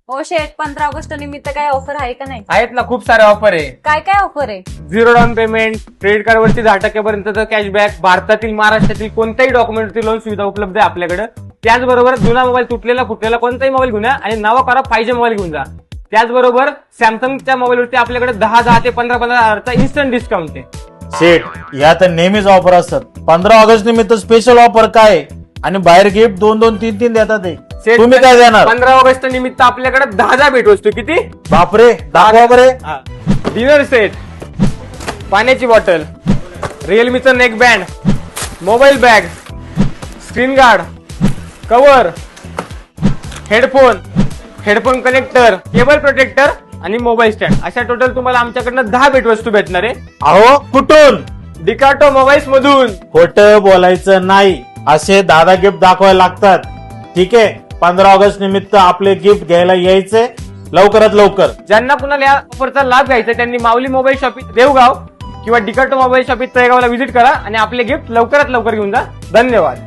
हो शेठ, 15 ऑगस्ट निमित्त काय ऑफर आहे का नाही? आहेत ना, खूप सारे ऑफर आहे. काय काय ऑफर आहे? 0 डाऊन पेमेंट, क्रेडिट कार्डवरती 10% कॅशबॅक, भारतातील महाराष्ट्रातील कोणत्याही डॉक्युमेंटची लोन सुविधा उपलब्ध आहे आपल्याकडे. त्याचबरोबर जुना मोबाईल तुटलेला फुटलेला कोणताही मोबाईल घेऊन या आणि नवा करा 5G मोबाईल घेऊन जा. त्याचबरोबर सॅमसंगच्या मोबाईलवरती आपल्याकडे 10 ते 15 हजारचा इन्स्टंट डिस्काउंट आहे. शेठ, या तर नेहमीच ऑफर असतात. 15 ऑगस्ट निमित्त स्पेशल ऑफर काय आणि बाहेर गिफ्ट 2-2, 3-3 देतात ते. शेठ, तुम्ही काय देणार? 15 ऑगस्ट निमित्त आपल्याकडे 10 भेटवस्तू. किती? बापरे, दाखवा बरे. डिनर सेट, पाण्याची बॉटल, रिअलमीचं neck band, mobile bag, screen guard, cover, headphone connector, cable protector आणि मोबाईल स्टँड, अशा टोटल तुम्हाला आमच्याकडनं 10 भेटवस्तू भेटणार आहे. अहो, कुठून? डिकाटो मोबाईल्स मधून. खोटं बोलायचं नाही, असे 10 गिफ्ट दाखवायला लागतात. ठीक आहे, 15 ऑगस्ट निमित्त आपले गिफ्ट घ्यायला यायचे लवकरात लवकर. ज्यांना कुणाला या ऑफरचा लाभ घ्यायचा त्यांनी माऊली मोबाईल शॉपिंग देवगाव किंवा डिकाटो मोबाईल शॉपिंग तळेगावला व्हिजिट करा आणि आपले गिफ्ट लवकरात लवकर घेऊन जा. धन्यवाद.